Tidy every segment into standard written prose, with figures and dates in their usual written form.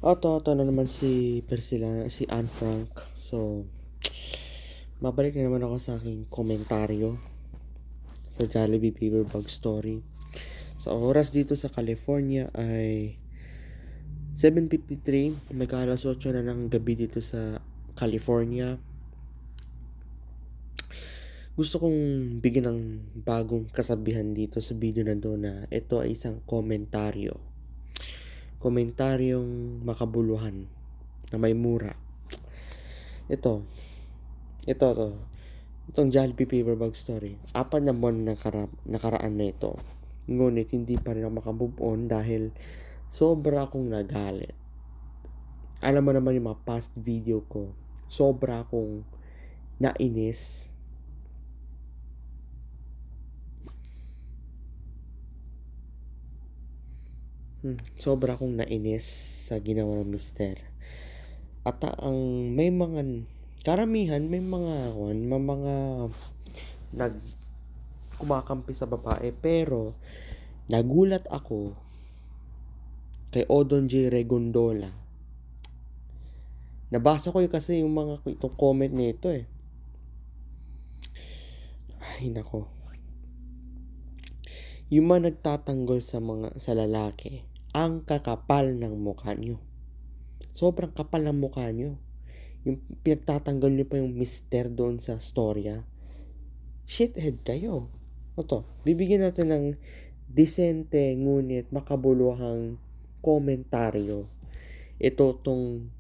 Ito na naman si si Anne Frank. So, babalik na naman ako sa aking komentaryo sa Jollibee Paperbag Story. Sa oras dito sa California ay 7:53. Mag-alas 8 na ng gabi dito sa California. Gusto kong bigyan ng bagong kasabihan dito sa video na doon na ito ay isang komentaryo. Komentaryong makabuluhan na may mura. Ito. Itong Jollibee Paperbag Story. 4 na buwan nakaraan na ito. Ngunit hindi pa rin ako makamove on dahil sobra akong nagalit. Alam mo naman yung mga past video ko. Sobra akong nainis. Sobra akong nainis sa ginawa ng mister. At ang may mga karamihan may mga nag kumakampi sa babae, pero nagulat ako kay Odon J. Regondola. Nabasa ko kasi itong comment nito eh. Ay nako. Yung mga nagtatanggol sa lalaki, ang kakapal ng mukha nyo. Sobrang kapal ng mukha nyo. Yung pinagtatanggol nyo pa yung mister doon sa storya. Shithead kayo. Bibigyan natin ng disente ngunit makabuluhang komentaryo. Ito tong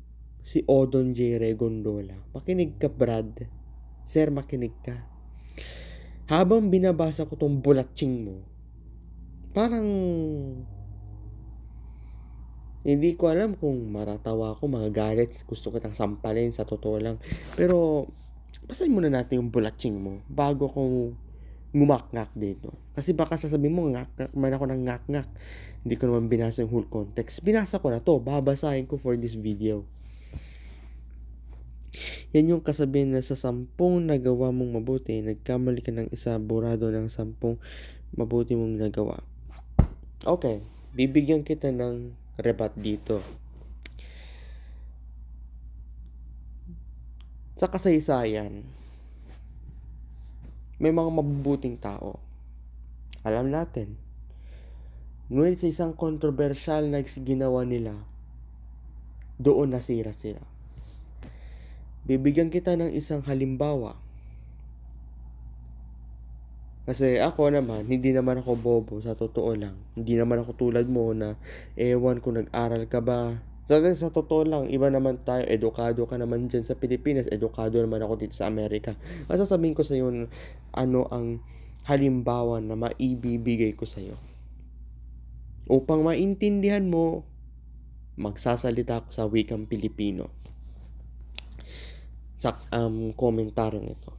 si Odon J. Regondola. Makinig ka, Brad. Sir, makinig ka. Habang binabasa ko tong bulatsing mo, parang hindi ko alam kung matatawa ako, magagalit, gusto kitang sampalin sa totoo lang. Pero basahin muna natin yung bulatsing mo bago kong ngumak-ngak dito. Kasi baka sasabihin mo, ngak-ngak man ako ng ngak-ngak. Hindi ko naman binasa yung whole context. Binasa ko na to, babasahin ko for this video. Yan yung kasabihan na sa 10 nagawa mong mabuti, nagkamali ka ng isa, burado ng 10 mabuti mong nagawa. Okay, bibigyan kita ng rebat dito. Sa kasaysayan, may mga mabubuting tao. Alam natin. Ngunit sa isang kontrobersyal na ginawa nila, doon nasira sila. Bibigyan kita ng isang halimbawa. Kasi ako naman, hindi naman ako bobo, sa totoo lang. Hindi naman ako tulad mo na, ewan kung nag-aral ka ba. Sa totoo lang, iba naman tayo, edukado ka naman dyan sa Pilipinas, edukado naman ako dito sa Amerika. Masasabihin ko sa iyo, ano ang halimbawa na maibibigay ko sa iyo. Upang maintindihan mo, magsasalita ako sa wikang Pilipino. Sa komentaryong ito.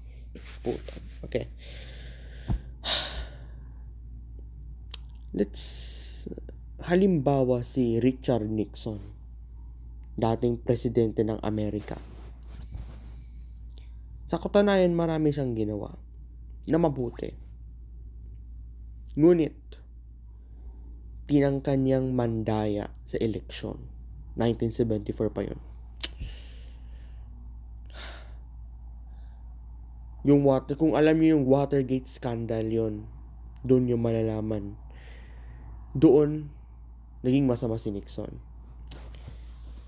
Puta. Okay. Halimbawa si Richard Nixon, dating presidente ng Amerika. Sa katunayan, marami siyang ginawa na mabuti. Ngunit, tinangkan niyang mandaya sa eleksyon. 1974 pa yun. Kung alam niyo yung Watergate scandal yon, doon yung malalaman. Doon, naging masama si Nixon.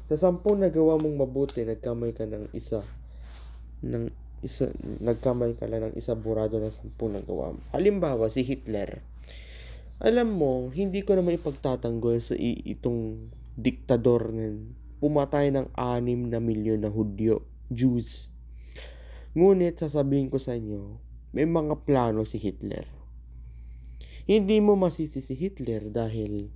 Sa 10 nagawa mong mabuti, nagkamay ka ng isa. Nagkamay ka lang ng isa, burado ng 10 nagawa mo. Halimbawa, si Hitler. Alam mo, hindi ko naman ipagtatanggol sa itong diktador na pumatay ng 6 na milyon na Hudyo, Jews. Ngunit sasabihin ko sa inyo, may mga plano si Hitler. Hindi mo masisi si Hitler dahil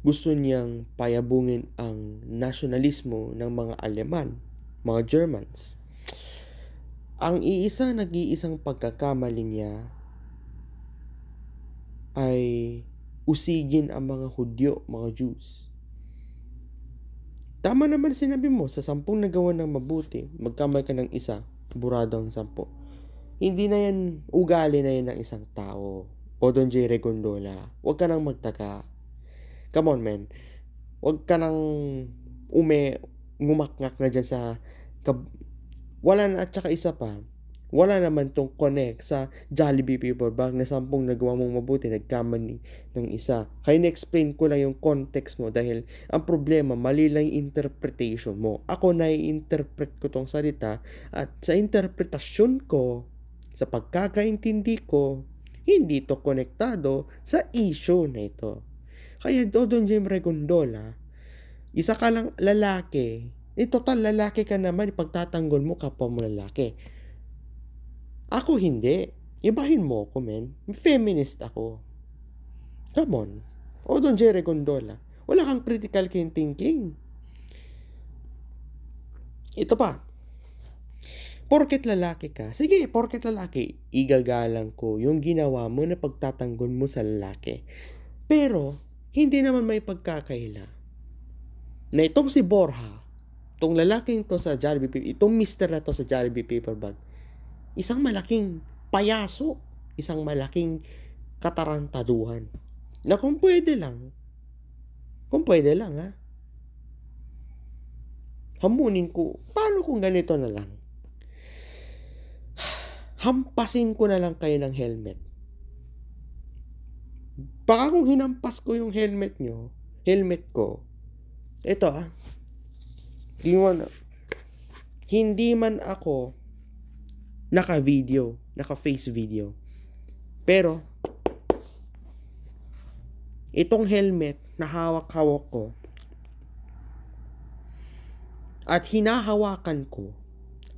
gusto niyang payabungin ang nasyonalismo ng mga Aleman, mga Germans. Ang nag-iisang pagkakamali niya ay usigin ang mga Hudyo, mga Jews. Tama naman sinabi mo, sa 10 nagawa ng mabuti, magkamay ka ng isa, burado ang 10. Hindi na yan, ugali na yan ng isang tao. Odon J. Regondola, huwag ka nang magtaka. Come on, man. Huwag ka nang ngumakngak na dyan sa wala na, at saka isa pa, wala naman tong connect sa Jollibee Paper Bag na 10 nagawa mong mabuti, nagkamali ng isa. Kaya na-explain ko lang yung context mo dahil ang problema, mali lang yung interpretation mo. Ako na-interpret ko tong salita at sa interpretasyon ko, sa pagkakaintindi ko, hindi to konektado sa issue na ito. Kaya Dodon Jim Regondola, isa ka lang lalaki, total lalaki ka naman, pagtatanggol mo kapwa mo lalaki. Ako hindi. Ibahin mo ako, men. Feminist ako. Come on. Dodon J. Regondola, wala kang critical thinking. Ito pa. Porket lalaki ka, sige, porket lalaki, igagalang ko yung ginawa mo na pagtatanggol mo sa lalaki. Pero, hindi naman may pagkakaila na itong si Borja, itong lalaking to sa Jollibee, itong mister na to sa Jollibee Paper Bag, isang malaking payaso, isang malaking katarantaduhan, na kung pwede lang ha, hamunin ko, paano kung ganito na lang? Hampasin ko na lang kayo ng helmet. Baka kung hinampas ko yung helmet ko, ito hindi man ako naka-face video. Pero, itong helmet na hawak-hawak ko at hinahawakan ko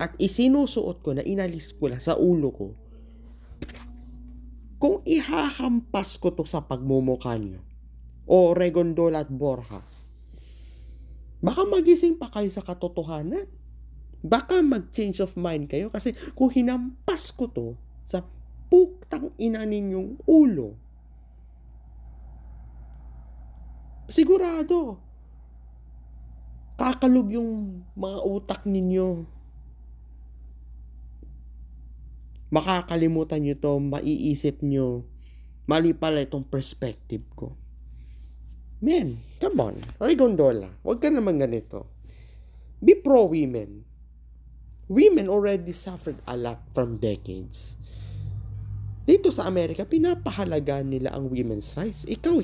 at isinusuot ko na inalis ko lang sa ulo ko, kung ihahampas ko to sa pagmumukha nyo, o Regondola at Borja, baka magising pa kayo sa katotohanan. Baka mag-change of mind kayo kasi kung hinampas ko to sa putang ina ninyong ulo, sigurado kakalog yung mga utak ninyo. Makakalimutan nyo to, maiisip nyo, mali pala itong perspective ko. Men, come on, Regondola, huwag ka naman ganito. Be pro-women. Women already suffered a lot from decades. Dito sa Amerika, pinapahalagaan nila ang women's rights. Ikaw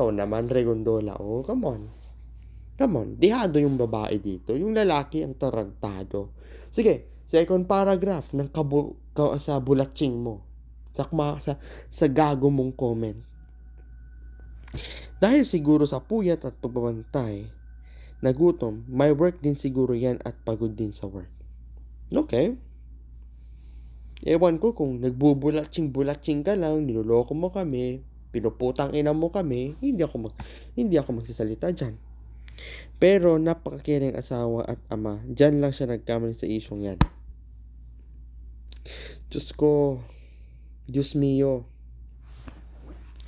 naman, Regondola, come on. Dihado yung babae dito. Yung lalaki ang tarantado. Sige, second paragraph ng sa bulatsing mo. Sa gago mong comment. Dahil siguro sa puyat at pagbabantay, nagutom, may work din siguro yan at pagod din sa work. Okay. Ewan ko kung nagbubulatsing ka lang, niloloko mo kami, pinuputang ina mo kami, hindi ako magsasalita dyan. Pero napakakiring asawa at ama, dyan lang siya nagkamali sa isyong yan. Diyos ko, Diyos mio,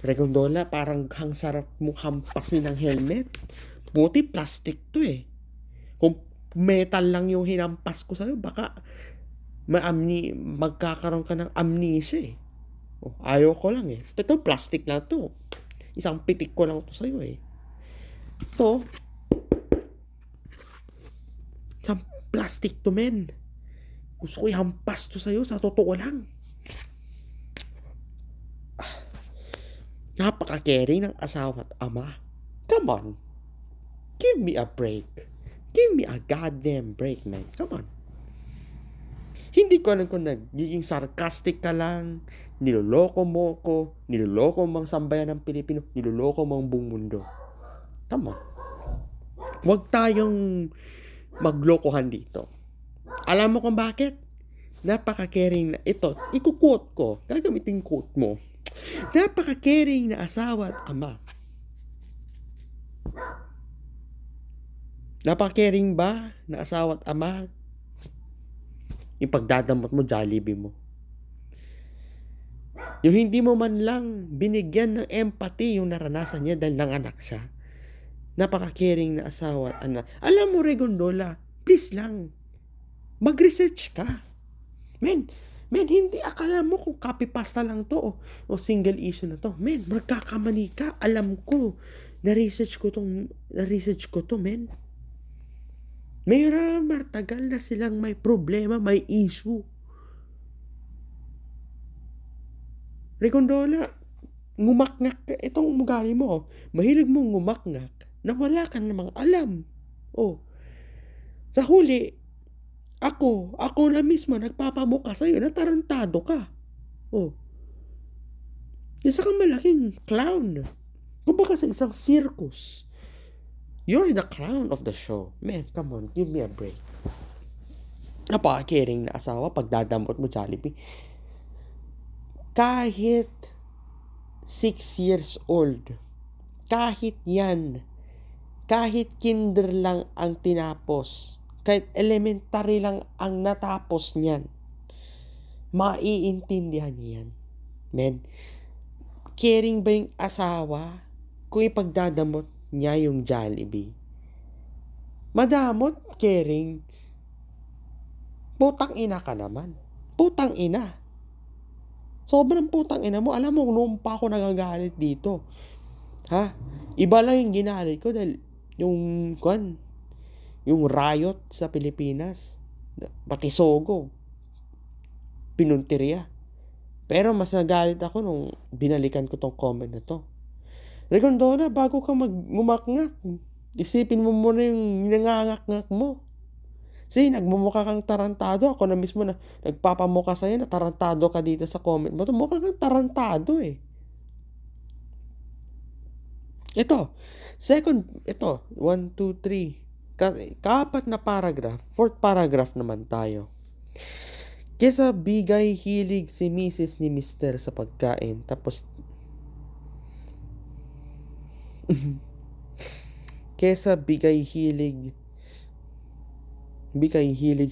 Regondola, parang hang sarap mo hampasin ng helmet. Buti plastic to Kung metal lang yung hinampas ko sa'yo, baka magkakaroon ka ng amnesia ayaw ko lang Ito, plastic lang to. Isang pitik ko lang to sa'yo Ito, isang plastic to, men. Gusto ko ihampas to sa'yo, sa totoo lang. Napaka-caring ng asawa at ama. Come on. Give me a break. Give me a goddamn break, man. Come on. Hindi ko alam kung nagiging sarcastic ka lang, niloloko mo ko, niloloko mong sambayan ng Pilipino, niloloko mong buong mundo. Come on. Huwag tayong maglokohan dito. Alam mo kung bakit? Napaka-caring na ito. Iko-quote ko. Gagamitin quote mo. Napaka-caring na asawa at ama. Napaka-caring ba na asawa at ama? Yung pagdadamot mo, Jollibee mo. Yung hindi mo man lang binigyan ng empathy yung naranasan niya dahil nanganak siya. Napaka-caring na asawa at anak. Alam mo, Regondola, please lang, mag-research ka. Men, Men, hindi akala mo kung copy-pasta lang to o single issue na to. Men, magkakamali ka. Alam ko. Na-research ko to, men. May matagal na silang may problema, may issue. Regondola, ngumakngak ka. Itong ugali mo, mahilig mong ngumakngak na wala ka namang alam. Sa huli, ako na mismo nagpapamuka sa'yo na tarantado ka. Isa kang malaking clown. Kumbaga sa isang circus. You're the clown of the show. Man, come on, give me a break. Napaka-caring na asawa pagdadamot mo Jollibee. Kahit 6 years old, kahit yan, kahit kinder lang ang tinapos, kahit elementary lang ang natapos niyan, maiintindihan niyan. Men, caring ba yung asawa kung ipagdadamot niya yung Jollibee? Madamot, caring. Putang ina ka naman. Putang ina. Sobrang putang ina mo. Alam mo, noon pa ako nagagalit dito. Iba lang yung ginalit ko dahil yung riot sa Pilipinas. Pati Sogo. Pinuntirya. Pero mas nagalit ako nung binalikan ko tong comment na to. Regondola, bago ka ngumakngak, isipin mo muna yung nangangak-ngak mo. Kasi nagmumukha kang tarantado. Ako na mismo na nagpapamukha sa'yo na tarantado ka dito sa comment mo. Mukha kang tarantado eh. Ito, 1, 2, 3. Kaapat na paragraph. 4th paragraph naman tayo. Kesa bigay hilig si Mrs. ni Mr. sa pagkain. Tapos kesa bigay hilig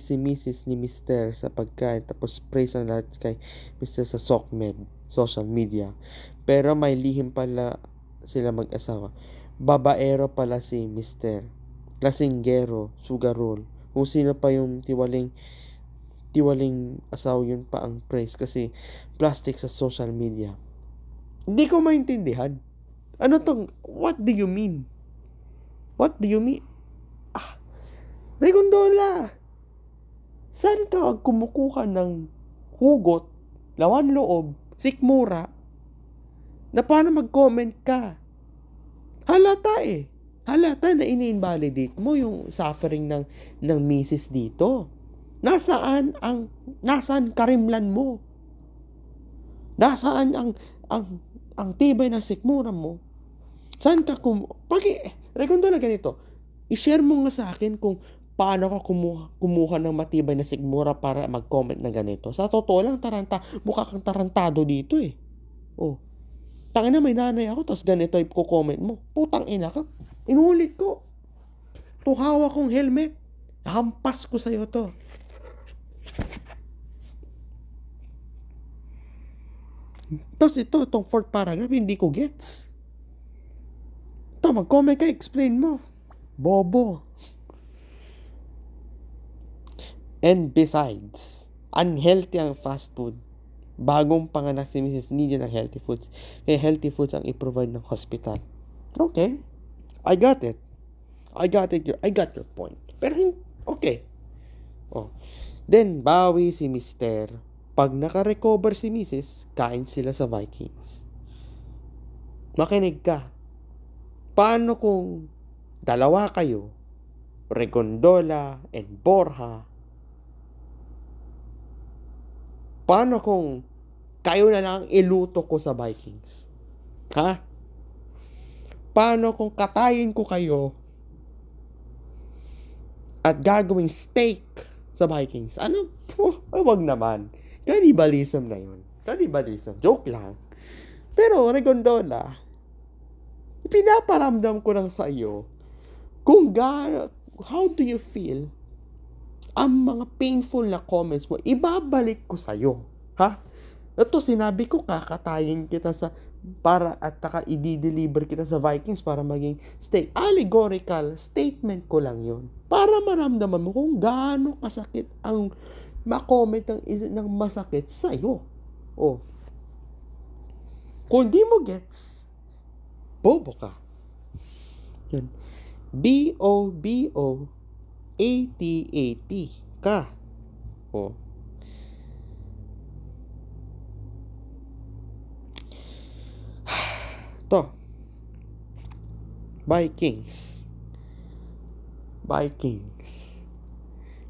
si Mrs. ni Mr. sa pagkain tapos praise ang lahat kay Mr. sa social media. Pero may lihim pala sila mag-asawa. Babaero pala si Mr. Lasinggero, sugarol. Kung sino pa yung tiwaling asawa, yun pa ang praise kasi plastic sa social media. Hindi ko maintindihan. Ano tong, what do you mean? Regondola, saan ka kumukuha ng hugot, lawan loob, sikmura, na paano mag-comment ka? Halata na ini-invalidate mo yung suffering ng misis dito. Nasaan karimlan mo? Nasaan ang tibay na sikmura mo? Saan ka Regondola, ganito. I-share mo nga sa akin kung paano ka kumuha ng matibay na sikmura para mag-comment na ganito. Sa totoo lang, mukha kang tarantado dito eh. Tangina, may nanay ako, tapos ganito ay comment mo. Putang ina ka. Inulit ko. Tuhawa kong helmet. Hampas ko sa'yo to. Tapos itong 4th paragraph, hindi ko gets. Ito, mag-comment ka, explain mo. Bobo. And besides, unhealthy ang fast food. Bagong panganak si Mrs. Need ng healthy foods. Kaya healthy foods ang i-provide ng hospital. Okay. I got it. I got your point. Pero, okay. Then, bawi si Mr. Pag naka-recover si Mrs., kain sila sa Vikings. Makinig ka. Paano kung dalawa kayo, Regondola and Borja? Paano kung kayo na lang iluto ko sa Vikings? Paano kung katayin ko kayo at gagawing steak sa Vikings? Ano? Wag naman. Cannibalism na yun. Joke lang. Pero, Regondola, pinaparamdam ko lang sa iyo kung how do you feel ang mga painful na comments mo, ibabalik ko sa iyo. Ito, sinabi ko kakatayin kita para at i-deliver kita sa Vikings para maging steak. Allegorical statement ko lang yun. Para maramdaman mo kung gaano kasakit ang ma-comment ng masakit sa'yo. Oh. Kung di mo gets, bobo ka. Yun. B-O-B-O-A-T-A-T ka. Oh. To. Vikings.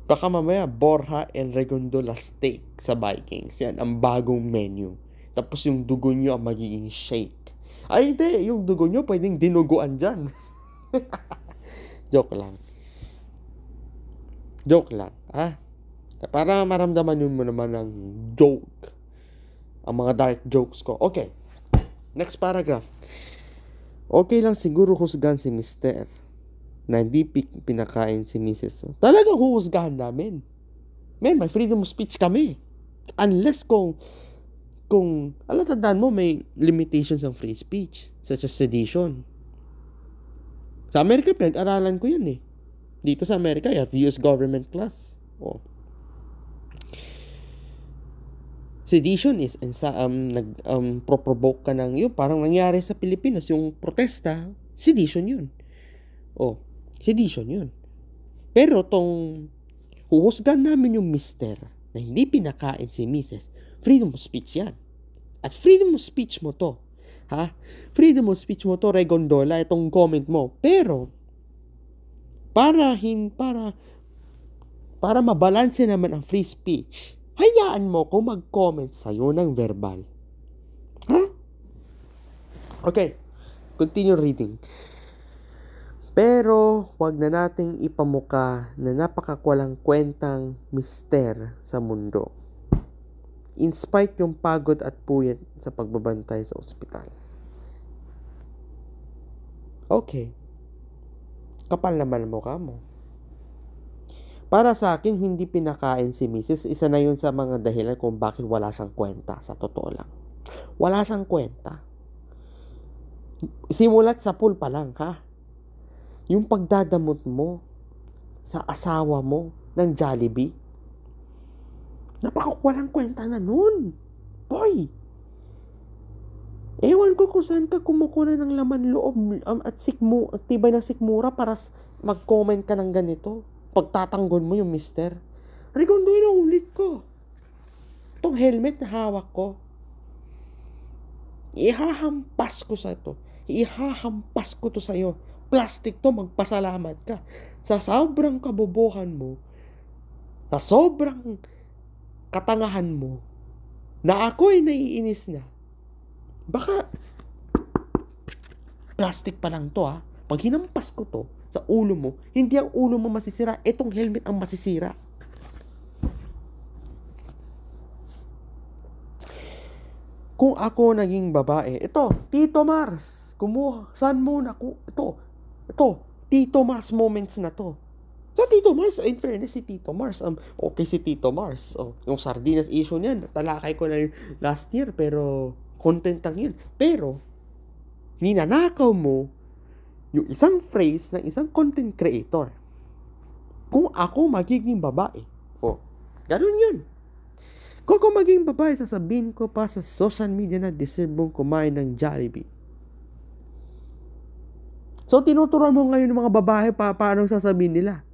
Baka mamaya Borja and Regondola steak sa Vikings. Yan, ang bagong menu. Tapos yung dugo nyo ang magiging shake. Ay, hindi. Yung dugo nyo pwedeng dinuguan dyan. Joke lang. Para maramdaman mo naman ng joke. Ang mga dark jokes ko. Okay. Next paragraph. Okay lang siguro husgahan si Mister na hindi pinakain si Mrs. Talagang huhusgahan namin. Men, may freedom of speech kami. Unless kung tandaan mo, may limitations ang free speech, such as sedition. Sa Amerika, pinag-aralan ko yun eh. Dito sa Amerika, you have US government class. Oh. Sedition is pro-provoke ka ng yun, parang nangyari sa Pilipinas, yung protesta, sedition yun. Oh, sedition yun. Pero tong huhusgan namin yung mister na hindi pinakain si Mrs., freedom of speech yan. At freedom of speech mo to. Freedom of speech mo to, Regondola, itong comment mo. Pero, para mabalanse naman ang free speech, hayaan mo ko mag-comment sa'yo ng verbal. Okay, continue reading. Pero, wag na nating ipamuka na napakakwalang kwentang mister sa mundo. In spite yung pagod at puyat sa pagbabantay sa ospital. Okay. Kapal naman ang mukha mo. Para sa akin, hindi pinakain si Mrs. Isa na yun sa mga dahilan kung bakit wala siyang kwenta, sa totoo lang. Wala siyang kwenta. Simulat sa pool pa lang, Yung pagdadamot mo sa asawa mo ng Jollibee, napakawalang kwenta na nun. Boy! Ewan ko kung saan ka kumukuha ng laman loob at tibay ng sikmura para mag-comment ka ng ganito. Pagtatanggol mo yung mister. Regondo, ulit ko. Itong helmet na hawak ko, ihahampas ko sa ito. Ihahampas ko to sa'yo. Plastic to, magpasalamat ka. Sa sobrang kabobohan mo, sa sobrang katangahan mo, na ako'y naiinis na. Baka plastic pa lang to, Pag hinampas ko to sa ulo mo, hindi ang ulo mo masisira, itong helmet ang masisira. Kung ako naging babae, ito, Tito Mars, saan mo na ko, ito, Tito Mars moments na to. So, Tito Mars, in fairness, si Tito Mars, okay si Tito Mars. Yung sardinas issue niyan, talakay ko na last year, pero content lang yun. Pero, ninanakaw mo yung isang phrase ng isang content creator. Kung ako magiging babae, ganun yun. Kung ako magiging babae, sasabihin ko pa sa social media na deserve mong kumain ng Jollibee. So, tinuturuan mo ngayon ng mga babae paano sasabihin nila.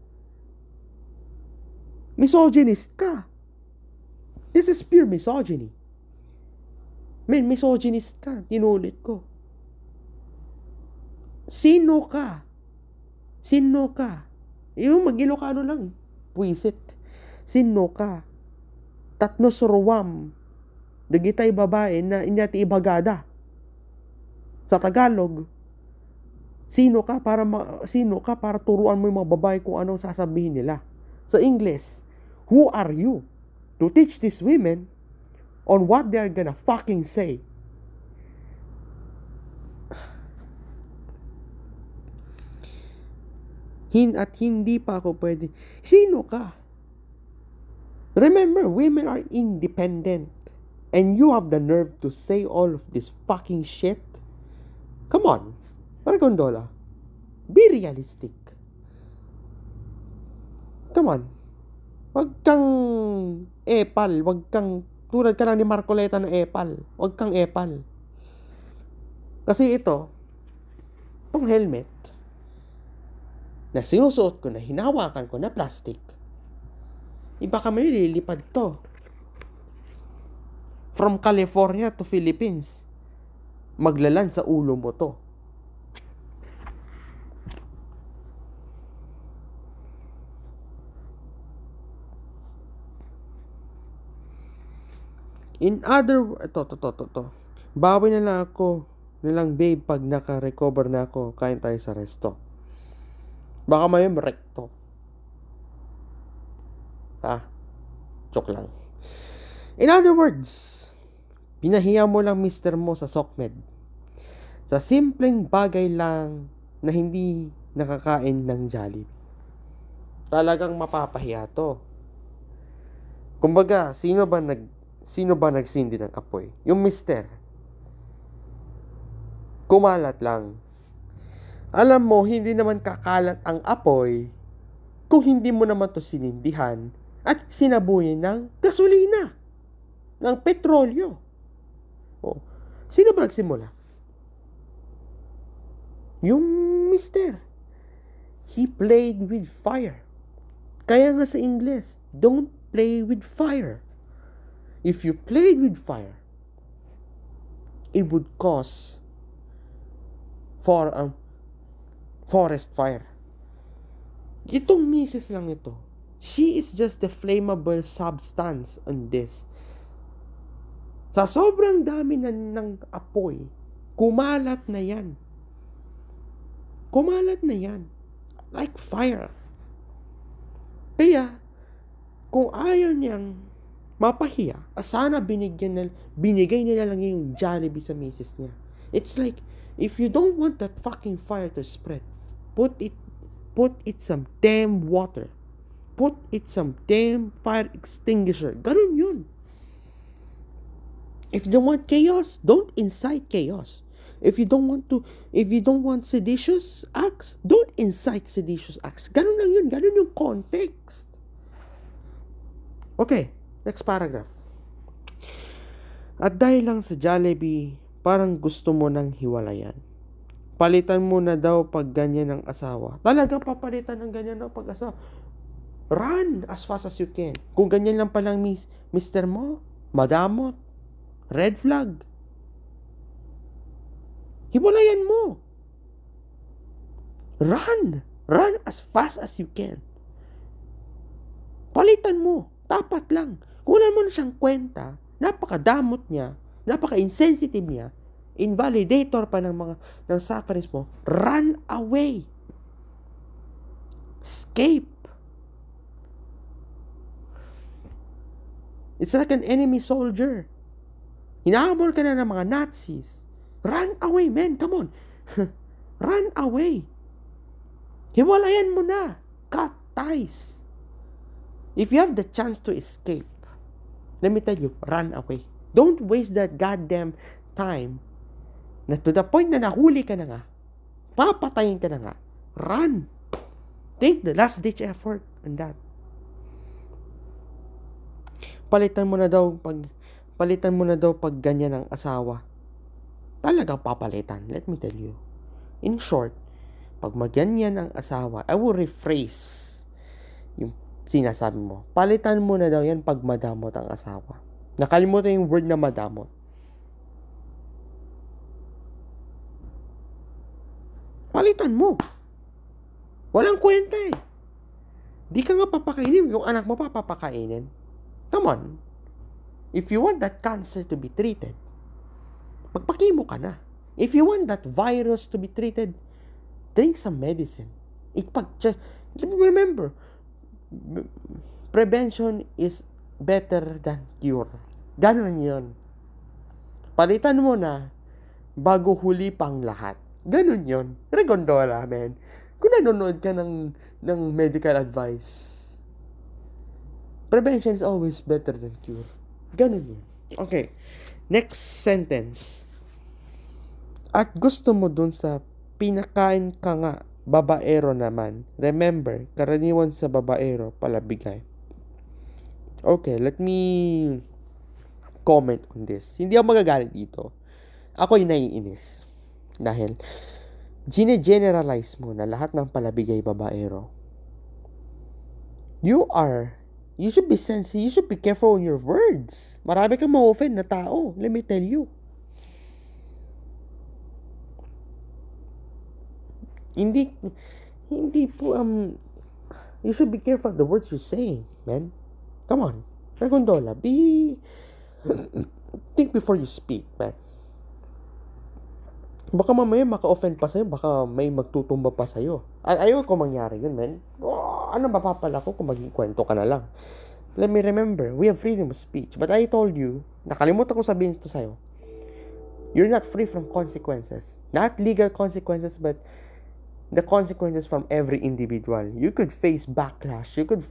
Misogynist ka. This is pure misogyny. Misogynist ka. Tinulit ko. Sino ka? Yung mag-Ilocano lang. Puisit. Sino ka? Tatno suruwam. Dagitay babae na inyati ibagada. Sa Tagalog, sino ka para turuan mo yung mga babae kung anong sasabihin nila. Sa English, who are you to teach these women on what they're gonna fucking say? At hindi pa ako pwede. Sino ka? Remember, women are independent. And you have the nerve to say all of this fucking shit? Come on. Regondola. Be realistic. Come on. Wag kang epal. Wag kang, tulad ka lang ni Marcoleta na epal. Wag kang epal. Kasi itong helmet, na sinusuot ko, na hinawakan ko na plastic, iba ka may lilipad to. From California to Philippines. Maglalan sa ulo mo to. In other words, to. Bawi na lang ako, babe, pag naka-recover na ako, kain tayo sa resto. Baka may rekto. Joke lang. In other words, pinahiya mo lang mister mo sa SOCMED. Sa simpleng bagay lang na hindi nakakain ng Jollibee. Talagang mapapahiya to. Kumbaga, sino ba nagsindi ng apoy? Yung mister. Kumalat lang. Alam mo, hindi naman kakalat ang apoy kung hindi mo naman to sinindihan at sinabuyan ng gasolina, ng petrolyo. Sino ba nagsimula? Yung mister. He played with fire. Kaya nga sa English, don't play with fire. If you played with fire, it would cause for a forest fire. Itong misis lang ito. She is just the flammable substance on this. Sa sobrang dami ng apoy, kumalat na yan. Kumalat na yan. Like fire. Kaya, kung ayaw niyang mapahiya, sana binigay niya lang yung Jollibee sa misis niya. It's like, if you don't want that fucking fire to spread, put it some damn water. Put it some damn fire extinguisher. Ganun yun. If you don't want chaos, don't incite chaos. If you don't want seditious acts, don't incite seditious acts. Ganun lang yun. Ganun yung context. Okay, next paragraph. At dahil lang sa Jollibee, parang gusto mo nang hiwalayan. Palitan mo na daw pag ganyan ang asawa. Talaga papalitan ng ganyan daw pag asawa. Run as fast as you can. Kung ganyan lang palang mister mo, madamot, red flag, hiwalayan mo. Run as fast as you can. Palitan mo, tapat lang. Kung wala mo na siyang kwenta, napakadamot niya, napaka-insensitive niya, invalidator pa ng sufferings mo, run away. Escape. It's like an enemy soldier. Hinahabol ka na ng mga Nazis. Run away, man. Come on. Run away. Hiwalayan mo na. Cut ties. If you have the chance to escape, let me tell you, run away. Don't waste that goddamn time na to the point na nahuli ka na nga, papatayin ka na nga. Run. Take the last ditch effort on that. Palitan mo na daw pag ganyan ang asawa. Talagang papalitan, let me tell you. In short, pag maganyan ang asawa, I will rephrase yung sinasabi mo. Palitan mo na daw yan pag madamot ang asawa. Nakalimutan yung word na madamot. Palitan mo. Walang kwenta eh. Di ka nga papakainin, yung anak mo papakainin. Come on. If you want that cancer to be treated, magpakimo ka na. If you want that virus to be treated, drink some medicine. Remember, prevention is better than cure. Ganun yun. Palitan mo na bago huli pang lahat. Ganun yun. Regondola, man. Kung nanonood ka ng medical advice, prevention is always better than cure. Ganun yun. Okay. Next sentence. At gusto mo dun sa pinakain ka nga, babaero naman. Remember, karaniwan sa babaero, palabigay. Okay, let me comment on this. Hindi ako magagalit dito. Ako yung naiinis. Dahil, gine-generalize mo na lahat ng palabigay babaero. You should be sensitive. You should be careful on your words. Marami kang ma-offend na tao. Let me tell you. Hindi po, you should be careful of the words you're saying, man. Come on. Regondola, think before you speak, man. Baka mamaya maka-offend pa sa'yo, baka may magtutumba pa sa'yo. Ayaw ko mangyari yun, man. Ano mapapala ko kung maging kwento ka na lang? Let me remember, we have freedom of speech. But I told you, nakalimutan ko sabihin ito sa'yo, you're not free from consequences. Not legal consequences, but the consequences from every individual. You could face backlash. You could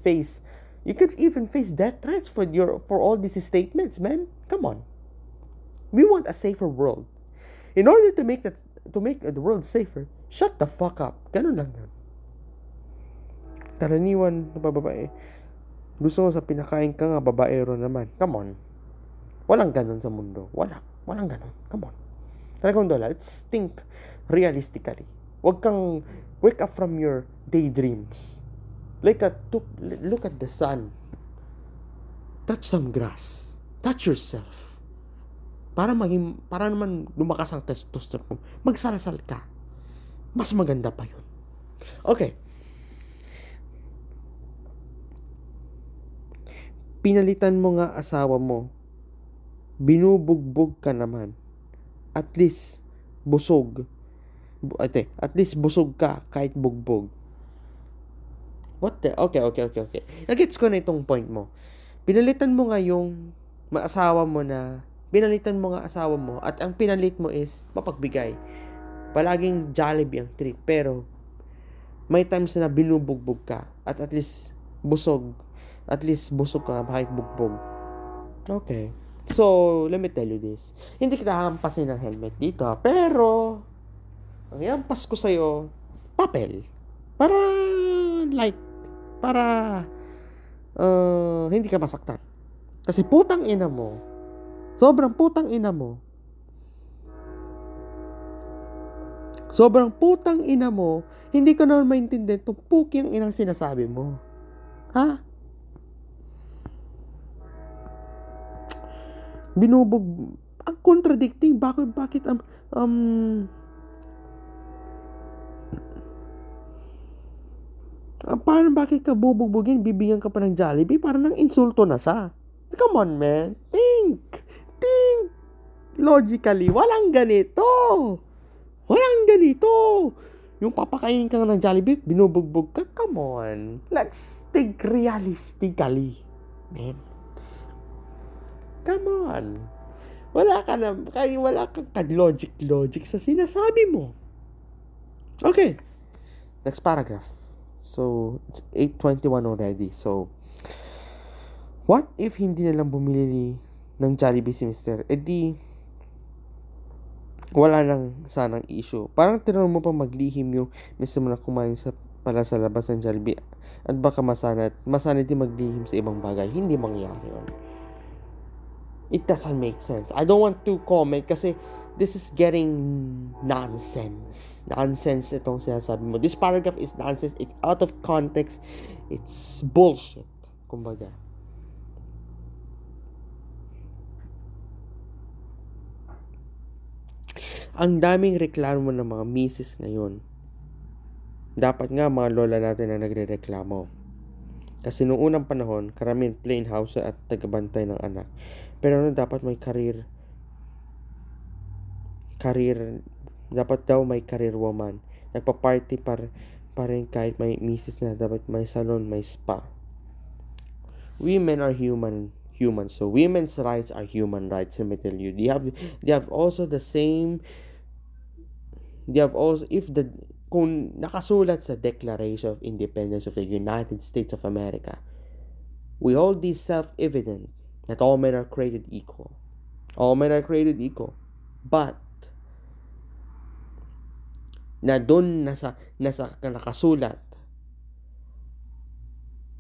even face death threats for all these statements, man. Come on. We want a safer world. In order to make the world safer, shut the fuck up. Ganun lang yan. Karaniwan na babae. Gusto mo sa pinakain ka nga, babaero naman. Come on. Walang ganun sa mundo. Walang ganun. Come on. Regondola, let's think realistically. Huwag kang wake up from your daydreams. Look at the sun. Touch some grass. Touch yourself. Para naman lumakas ang testosterone mo, magsalasal ka. Mas maganda pa yun. Okay. Pinalitan mo nga asawa mo. Binubugbog ka naman. At least, busog. At least busog ka kahit bugbog. What the? Okay. Nagets ko na itong point mo. Pinalitan mo nga yung asawa mo na pinalitan mo nga asawa mo at ang pinalit mo is mapagbigay. Palaging Jollibee ang treat, pero may times na binubugbog ka at least busog ka kahit bugbog. Okay. So, let me tell you this. Hindi kita hampasin ng helmet dito, pero ang iampas ko sa'yo, papel. Para hindi ka masaktan. Kasi sobrang putang ina mo, hindi ko naman maintindihan itong puki ang inang sinasabi mo. Ha? Ang contradicting, bakit bakit ka bubugbugin, bibigyan ka pa ng Jollibee, parang nang insulto na siya. Come on, man. Think logically. Walang ganito. Yung papakainin ka ng Jollibee, binubugbog ka. Come on. Let's think realistically, man. Come on. Wala kang logic sa sinasabi mo. Okay. Next paragraph. So, it's 8:21 already. So, what if hindi na lang bumili ng Jollibee si Mr. Di, wala nang sanang issue. Parang tinanong mo pa maglihim yung Mr. mo na kumain sa labas ng Jollibee at baka masanat din maglihim sa ibang bagay. Hindi mangyayari yun. It doesn't make sense. I don't want to comment kasi this is getting nonsense. Nonsense itong sinasabi mo. This paragraph is nonsense. It's out of context. It's bullshit. Kumbaga. Ang daming reklamo ng mga misis ngayon. Dapat nga mga lola natin ang nagre-reklamo. Kasi noong unang panahon, karamihan plain house at tagabantay ng anak. Pero dapat may career, dapat daw may career woman. Nagpa-party pa rin kahit may misis na, dapat may salon, may spa. Women are human. So women's rights are human rights. Let me tell you, they have also the same. Kung nakasulat sa Declaration of Independence of the United States of America, we hold this self-evident that all men are created equal. All men are created equal. But na doon nasa nakasulat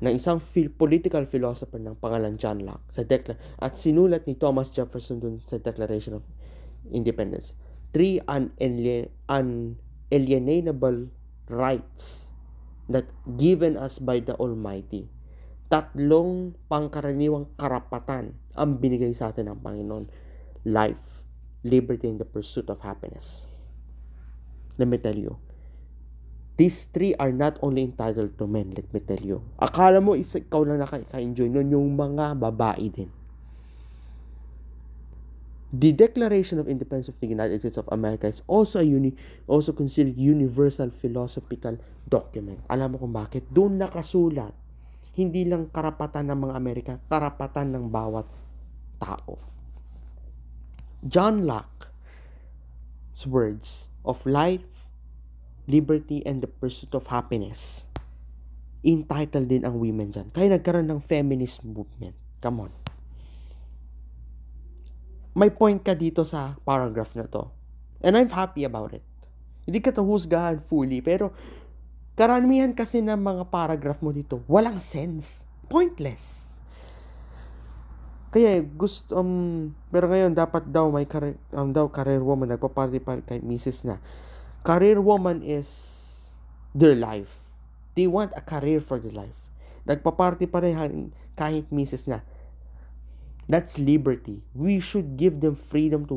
ng isang political philosopher ng pangalan John Locke at sinulat ni Thomas Jefferson dun sa Declaration of Independence. 3 unalienable rights that given us by the Almighty. 3 pangkaraniwang karapatan ang binigay sa atin ng Panginoon. Life, liberty, and the pursuit of happiness. Let me tell you, these 3 are not only entitled to men, let me tell you. Akala mo ikaw lang nakaka-enjoy nun, yung mga babae din. The Declaration of Independence of the United States of America is also considered universal philosophical document. Alam mo kung bakit? Doon nakasulat, hindi lang karapatan ng mga Amerika, karapatan ng bawat tao. John Locke's words of life, liberty, and the pursuit of happiness, entitled din ang women dyan. Kaya nagkaroon ng feminist movement. Come on. May point ka dito sa paragraph na to. And I'm happy about it. Hindi ka to husgahan fully, pero karamihan kasi ng mga paragraph mo dito, walang sense. Pointless. Kaya pero ngayon dapat daw may career woman, nagpa-party pa kay Mrs. na. Career woman is their life. They want a career for their life. Nagpa-party pa rin kahit Mrs. na. That's liberty. We should give them freedom to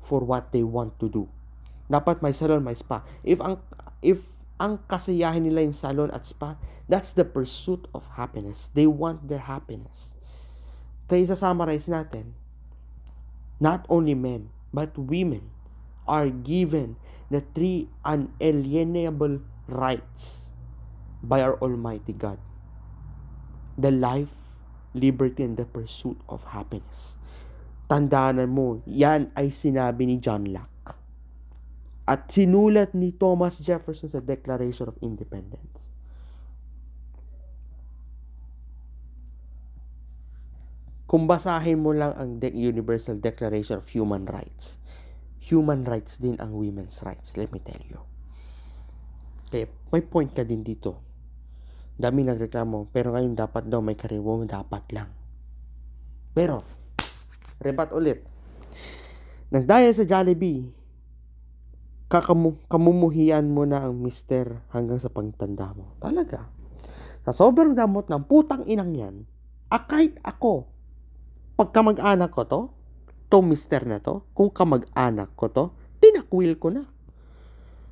for what they want to do. Dapat may salon, may spa. If ang kasiyahin nila yung salon at spa, that's the pursuit of happiness. They want their happiness. Kaya sa-summarize natin, not only men, but women are given the 3 unalienable rights by our Almighty God. The life, liberty, and the pursuit of happiness. Tandaan mo, yan ay sinabi ni John Locke. At sinulat ni Thomas Jefferson sa Declaration of Independence. Kung basahin mo lang ang Universal Declaration of Human Rights din ang women's rights, let me tell you. Kaya may point ka din dito. Dami nagreklamo, pero ngayon dapat daw may career woman, dapat lang. Pero, rebat ulit. Nang dahil sa Jollibee, kamumuhian mo na ang mister hanggang sa pagtanda mo. Talaga. Sa sobrang damot ng putang inang yan, kahit ako, pagkamag-anak ko to mister na to, kung kamag-anak ko to, tinakwil ko na.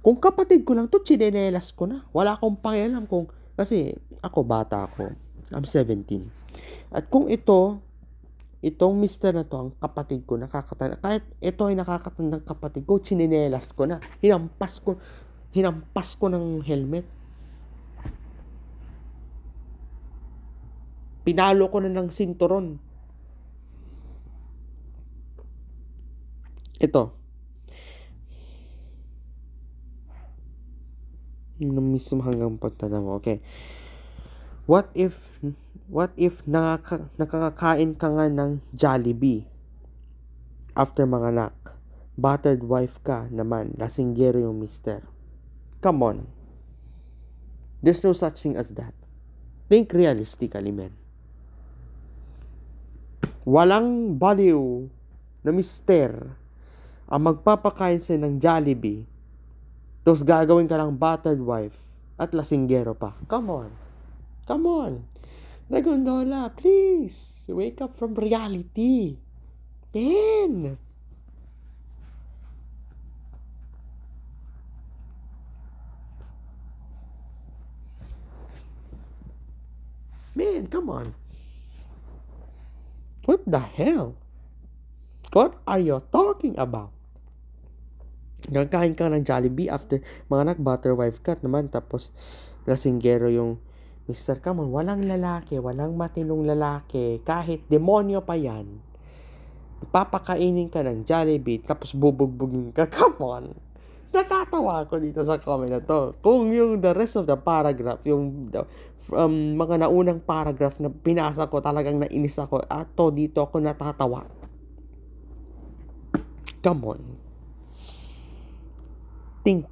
Kung kapatid ko lang to, chinenelas ko na. Wala akong pakialam kasi ako bata ako. I'm 17. At kung itong mister na to, ang kapatid ko, nakakatanda. Kahit ito ay nakakatandang kapatid ko, chinenelas ko na. Hinampas ko ng helmet. Pinalo ko na ng sinturon. Ito. Mismo hanggang pagtanda mo. Okay. What if nakakakain ka nga ng Jollibee after manganak? Battered wife ka naman, lasinggero yung mister. Come on. There's no such thing as that. Think realistically, man. Walang baliw na mister ang magpapakain sa'yo ng Jollibee, tapos gagawin ka lang battered wife at lasinggero pa. Come on. Ragondola, please. Wake up from reality. Man, come on. What the hell? What are you talking about? Kakain ka ng Jollibee after mga butter wife cut naman, tapos lasinggero yung Mr. Come on, walang lalaki, walang matinong lalaki, kahit demonyo pa yan, papakainin ka ng Jollibee tapos bubugbugin ka. Come on. Natatawa ako dito sa comment na to. Kung yung the rest of the paragraph, yung mga naunang paragraph na pinasa ko, talagang nainis ako. At dito ako natatawa. Come on. Think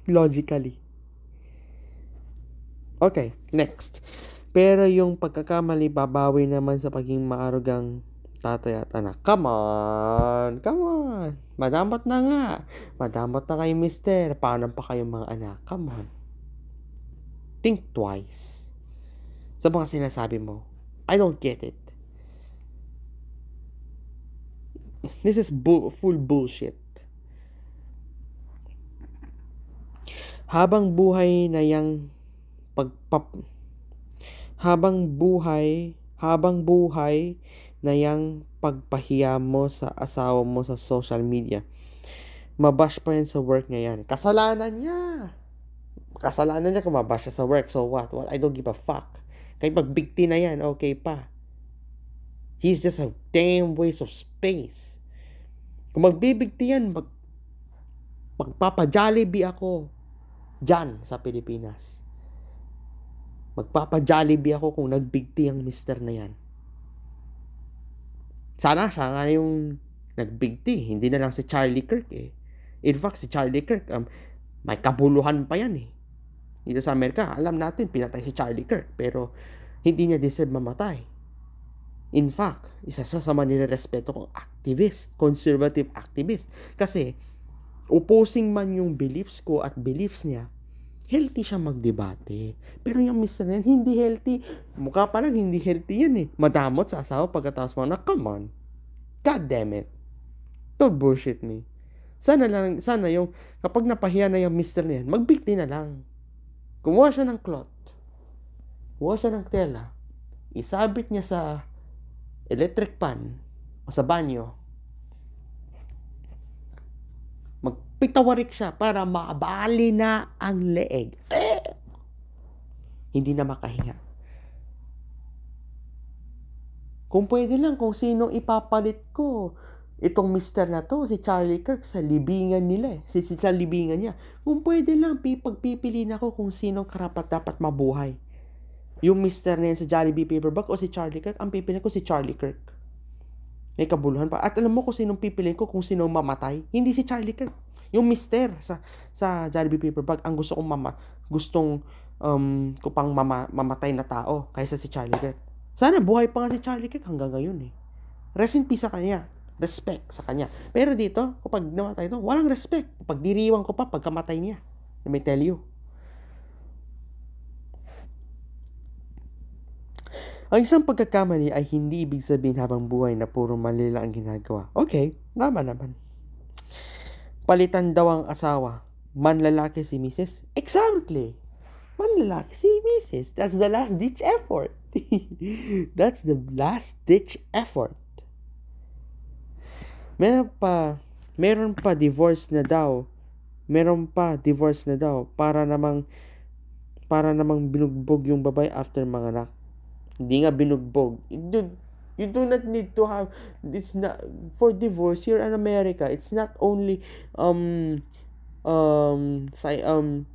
logically. Okay, next. Pero yung pagkakamali, babawi naman sa pagiging maarugang tatay at anak. Come on! Come on! Madamot na nga. Madamot na kayo, mister. Paano pa kayong mga anak? Come on. Think twice. Sa mga sinasabi mo. I don't get it. This is full bullshit. Habang buhay na yang habang buhay na yang pagpahiya mo sa asawa mo sa social media. Mabash pa yan sa work niya yan. Kasalanan niya kung mabash siya sa work. So what? Well, I don't give a fuck. Kahit magbigti na yan, okay pa. He's just a damn waste of space. Kung magbibigti yan, magpapa-Jollibee ako dyan sa Pilipinas. Magpapa-Jollibee ako kung nagbigti ang mister na yan. Sana siya nga yung nagbigti. Hindi na lang si Charlie Kirk eh. In fact, si Charlie Kirk, may kabuluhan pa yan eh. Dito sa Amerika, alam natin, pinatay si Charlie Kirk. Pero, hindi niya deserve mamatay. In fact, isa sa manire-respeto kong activist, conservative activist. Kasi, opposing man yung beliefs ko at beliefs niya, healthy siya magdebate. Pero yung mister na yan, hindi healthy. Mukha pa lang, hindi healthy yan eh. Madamot sa asawa pagkatapos mo na, come on. God damn it. Don't bullshit me. Sana yung, kapag napahiya na yung mister na yan, magbigti na lang. Kumuha siya ng cloth. Kumuha siya ng tela. Isabit niya sa electric pan o sa banyo. Magpitawarik siya para makabali na ang leeg. Hindi na makahinga. Kung pwede lang, kung sino ipapalit ko. Itong mister na to, si Charlie Kirk, sa libingan nila eh. Sa libingan niya. Kung pwede lang, pagpipiliin ako kung sino karapat dapat mabuhay. Yung mister na yan sa Jollibee Paperback o si Charlie Kirk, ang pipiliin ko si Charlie Kirk. May kabuluhan pa. At alam mo kung sinong pipiliin ko kung sino mamatay? Hindi si Charlie Kirk. Yung mister sa Jollibee Paperback, ang gusto kong ko pang mamatay na tao kaysa si Charlie Kirk. Sana buhay pa nga si Charlie Kirk hanggang ngayon eh. Rest in peace sa kanya. Respect sa kanya. Pero dito, kapag namatay ito, walang respect. Pag diriwang ko pa, pagkamatay niya. Let me tell you. Ang isang pagkakamali ay hindi ibig sabihin habang buhay na puro mali lang ang ginagawa. Okay, naman. Palitan daw ang asawa. Manlalaki si Mrs. Exactly. Manlalaki si Mrs. That's the last ditch effort. That's the last ditch effort. Meron pa divorce na daw. Para namang binugbog yung babae after mga anak. Hindi nga binugbog. You do not need to have, it's not for divorce here in America. It's not only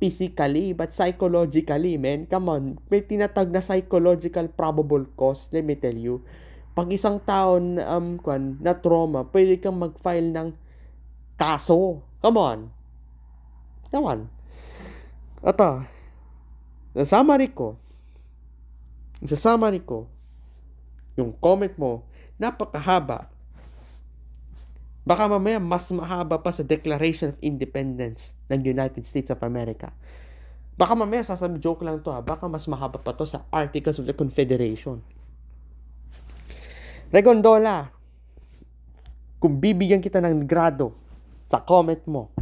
physically but psychologically, man. Come on, may tinatag na psychological probable cause. Let me tell you. Pag isang tao na trauma, pwede kang mag-file ng kaso. Come on. Ito, sa summary ko, yung comment mo, napakahaba. Baka mamaya mas mahaba pa sa Declaration of Independence ng United States of America. Baka mamaya sasabi, joke lang to ha, baka mas mahaba pa to sa Articles of the Confederation. Regondola, kung bibigyan kita ng grado sa comment mo,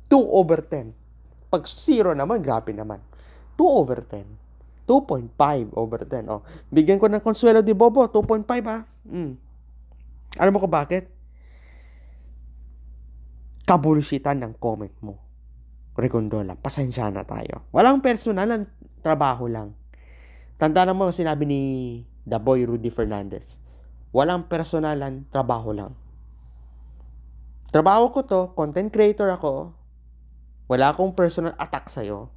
2/10. Pag 0 naman, grabe naman. 2/10. 2.5/10. Oh, bigyan ko ng Consuelo de Bobo, 2.5 ha. Alam mo ko bakit? Kabulshitan ng comment mo. Regondola, pasensya na tayo. Walang personalan, trabaho lang. Tandaan mo ang sinabi ni The Boy Rudy Fernandez. Walang personalan, trabaho lang. Trabaho ko to, content creator ako. Wala akong personal attack sa'yo.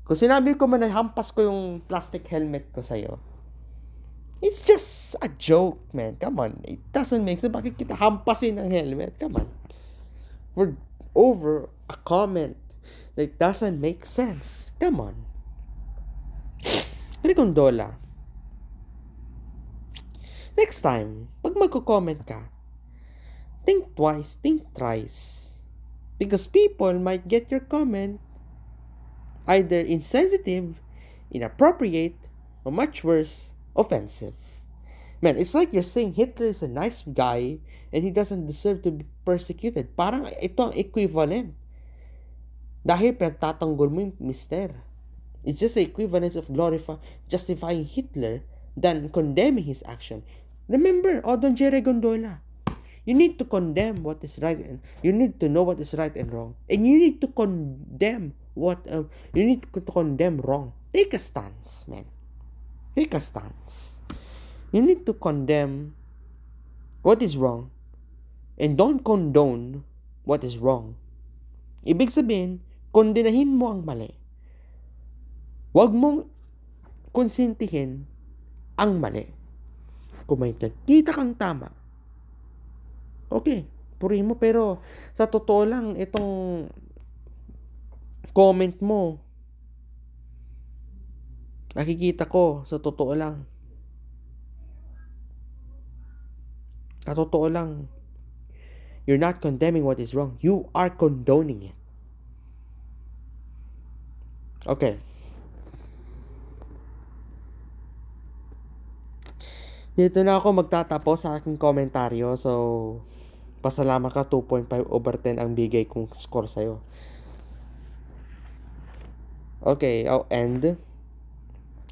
Kung sinabi ko man na hampas ko yung plastic helmet ko sa'yo, it's just a joke, man. Come on. It doesn't make sense. Bakit kita hampasin ang helmet? Come on. We're over a comment that doesn't make sense. Come on. Regondola, next time, pag magko-comment ka, think twice, think thrice. Because people might get your comment either insensitive, inappropriate, or much worse, offensive. Man, it's like you're saying Hitler is a nice guy and he doesn't deserve to be persecuted. Parang ito ang equivalent. Dahil pinagtatanggol mo yung mister. It's just the equivalence of justifying Hitler than condemning his action. Remember, Odon J. Regondola, you need to condemn what is right and you need to know what is right and wrong. And you need to condemn wrong. Take a stance, man. Take a stance. You need to condemn what is wrong and don't condone what is wrong. Ibig sabihin, kondenahin mo ang mali. Huwag mong konsintihin ang mali. Kung may nakita kang tama, okay, purihin mo. Pero sa totoo lang, itong comment mo, nakikita ko, sa totoo lang, you're not condemning what is wrong. You are condoning it. Okay. Dito na ako magtatapos sa aking komentaryo. So, pasalamat ka, 2.5/10 ang bigay kong score sa'yo. Okay, I'll end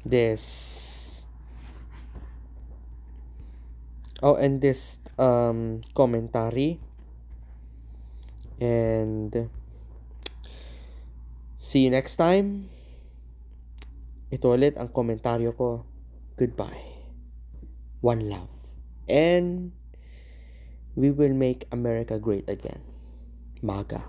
this commentary. And see you next time. Ito ulit ang komentaryo ko. Goodbye. One love. And we will make America great again. MAGA.